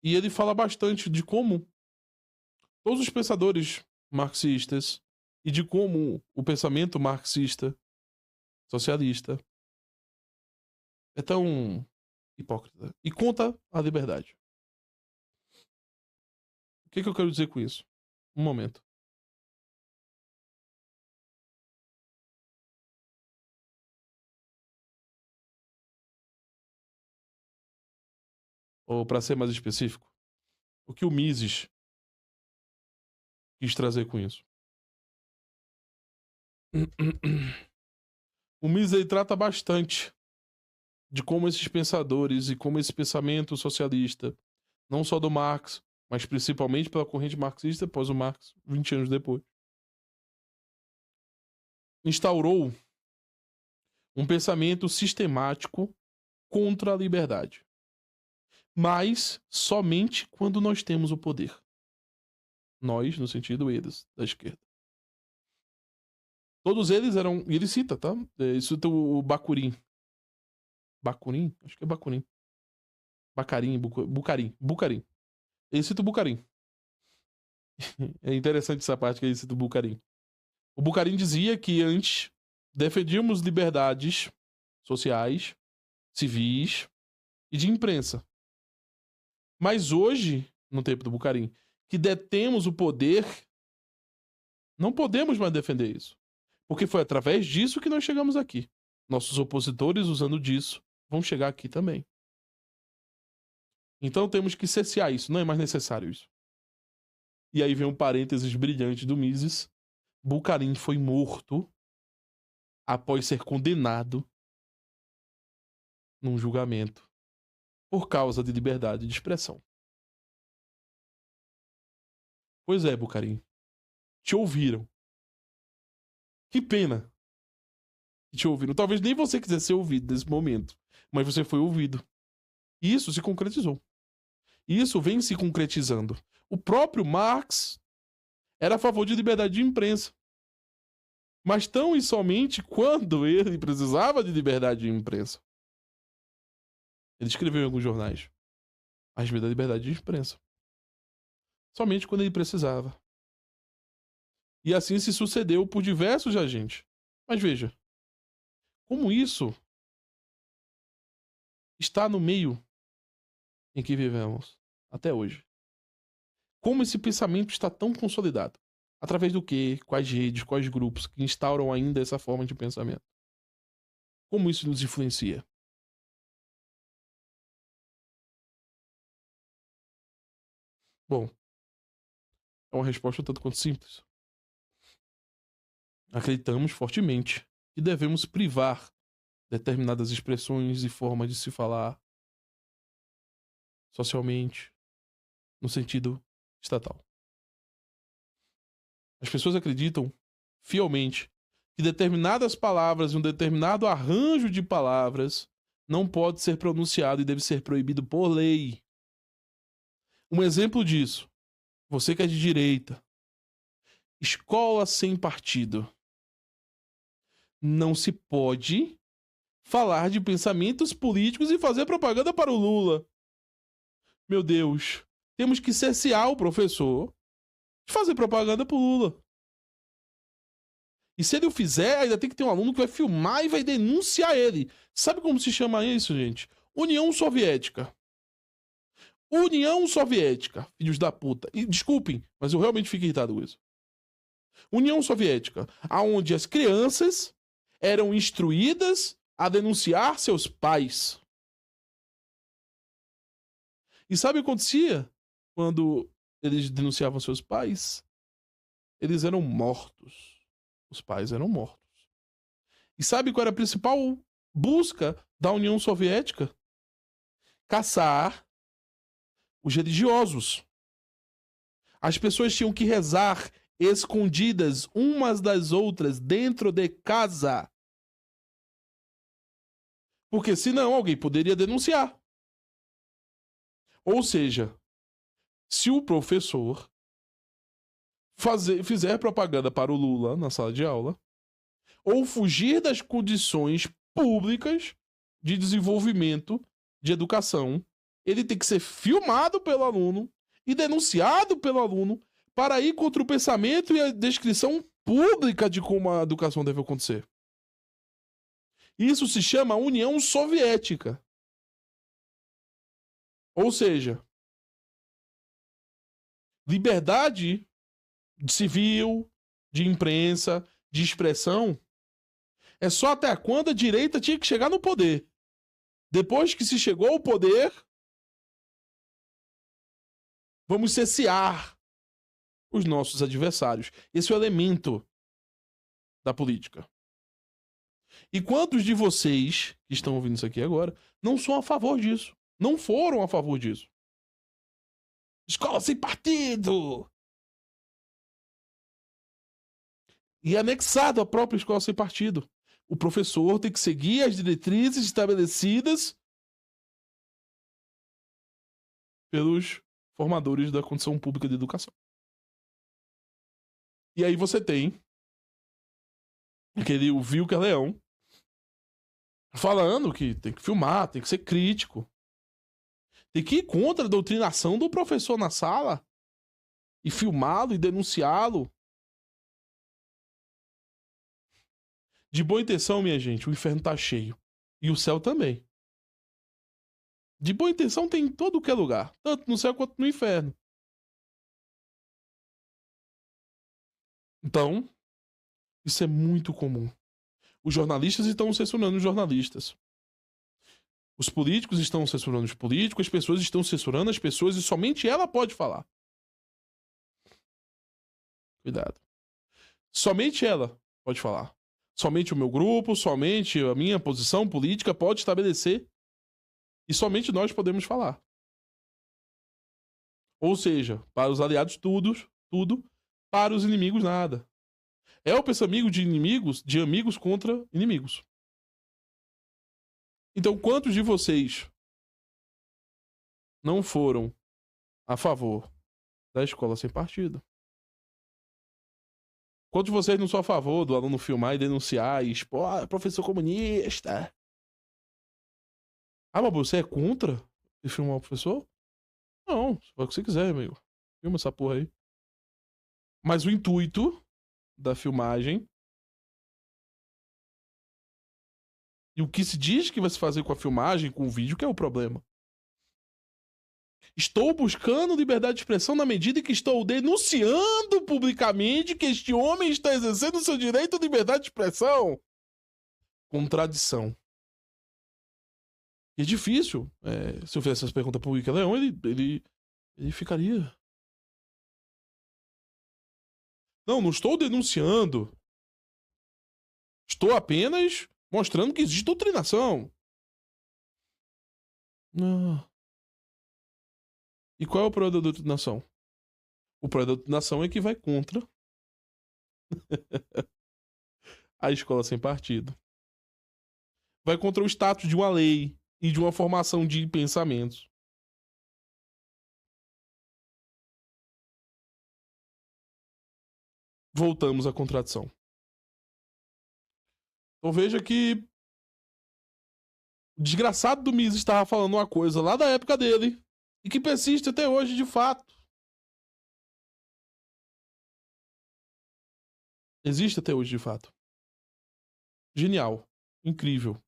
E ele fala bastante de como todos os pensadores marxistas e de como o pensamento marxista, socialista, é tão hipócrita. E conta a liberdade. O que eu quero dizer com isso? Um momento. Ou, para ser mais específico, o que o Mises quis trazer com isso? O Mises ele trata bastante de como esses pensadores e como esse pensamento socialista, não só do Marx, mas principalmente pela corrente marxista após o Marx, 20 anos depois, instaurou um pensamento sistemático contra a liberdade. Mas somente quando nós temos o poder. Nós, no sentido eles, da esquerda. Todos eles eram... E ele cita, tá? Isso tem o Bakunin. Bakunin? Acho que é Bakunin. Bucarim. Ele cita o Bucarim. É interessante essa parte que ele cita o Bucarim. O Bucarim dizia que antes defendíamos liberdades sociais, civis e de imprensa. Mas hoje, no tempo do Bucarim, que detemos o poder, não podemos mais defender isso. Porque foi através disso que nós chegamos aqui. Nossos opositores, usando disso, vão chegar aqui também. Então temos que cessear isso. Não é mais necessário isso. E aí vem um parênteses brilhante do Mises. Bucarim foi morto após ser condenado num julgamento por causa de liberdade de expressão. Pois é, Bucarim. Te ouviram. Que pena que te ouviram. Talvez nem você quisesse ser ouvido nesse momento, mas você foi ouvido. E isso se concretizou. Isso vem se concretizando. O próprio Marx era a favor de liberdade de imprensa. Mas tão e somente quando ele precisava de liberdade de imprensa. Ele escreveu em alguns jornais a respeito da liberdade de imprensa. Somente quando ele precisava. E assim se sucedeu por diversos agentes. Mas veja, como isso está no meio em que vivemos até hoje. Como esse pensamento está tão consolidado. Através do quê? Quais redes, quais grupos que instauram ainda essa forma de pensamento? Como isso nos influencia? Bom, é uma resposta tanto quanto simples. Acreditamos fortemente que devemos privar determinadas expressões e formas de se falar socialmente, no sentido estatal. As pessoas acreditam fielmente que determinadas palavras e um determinado arranjo de palavras não pode ser pronunciado e deve ser proibido por lei. Um exemplo disso, você que é de direita, escola sem partido. Não se pode falar de pensamentos políticos e fazer propaganda para o Lula. Meu Deus, temos que cercear o professor de fazer propaganda para o Lula. E se ele o fizer, ainda tem que ter um aluno que vai filmar e vai denunciar ele. Sabe como se chama isso, gente? União Soviética. União Soviética, filhos da puta. E desculpem, mas eu realmente fico irritado com isso. União Soviética, aonde as crianças eram instruídas a denunciar seus pais. E sabe o que acontecia quando eles denunciavam seus pais? Eles eram mortos. Os pais eram mortos. E sabe qual era a principal busca da União Soviética? Caçar os religiosos. As pessoas tinham que rezar escondidas umas das outras dentro de casa. Porque senão alguém poderia denunciar. Ou seja, se o professor fizer propaganda para o Lula na sala de aula, ou fugir das condições públicas de desenvolvimento de educação ele tem que ser filmado pelo aluno e denunciado pelo aluno para ir contra o pensamento e a descrição pública de como a educação deve acontecer. Isso se chama União Soviética. Ou seja, liberdade civil, de imprensa, de expressão, é só até quando a direita tinha que chegar no poder. Depois que se chegou ao poder, vamos cessear os nossos adversários. Esse é o elemento da política. E quantos de vocês que estão ouvindo isso aqui agora não são a favor disso? Não foram a favor disso? Escola sem partido! E anexado à própria escola sem partido. O professor tem que seguir as diretrizes estabelecidas pelos formadores da condição pública de educação. E aí você tem aquele Wilker Leão falando que tem que filmar, tem que ser crítico. Tem que ir contra a doutrinação do professor na sala e filmá-lo e denunciá-lo. De boa intenção, minha gente, o inferno tá cheio. E o céu também. De boa intenção tem em todo que é lugar. Tanto no céu quanto no inferno. Então, isso é muito comum. Os jornalistas estão censurando os jornalistas. Os políticos estão censurando os políticos. As pessoas estão censurando as pessoas. E somente ela pode falar. Cuidado. Somente ela pode falar. Somente o meu grupo, somente a minha posição política pode estabelecer. E somente nós podemos falar. Ou seja, para os aliados tudo, para os inimigos nada. É o pensamento de amigos contra inimigos. Então, quantos de vocês não foram a favor da escola sem partido? Quantos de vocês não são a favor do aluno filmar e denunciar e expor, professor comunista? Ah, mas você é contra filmar o professor? Não, faz o que você quiser, amigo. Filma essa porra aí. Mas o intuito da filmagem e o que se diz que vai se fazer com a filmagem, com o vídeo, que é o problema. Estou buscando liberdade de expressão na medida em que estou denunciando publicamente que este homem está exercendo seu direito à liberdade de expressão. Contradição. E é difícil. Se eu fizesse essa pergunta para o Wilker Leão, ele ficaria... Não estou denunciando. Estou apenas mostrando que existe doutrinação. Não. E qual é o problema da doutrinação? O problema da doutrinação é que vai contra a escola sem partido. Vai contra o status de uma lei e de uma formação de pensamentos. Voltamos à contradição. Então veja que o desgraçado do Mises estava falando uma coisa lá da época dele e que persiste até hoje de fato. Existe até hoje de fato. Genial. Incrível.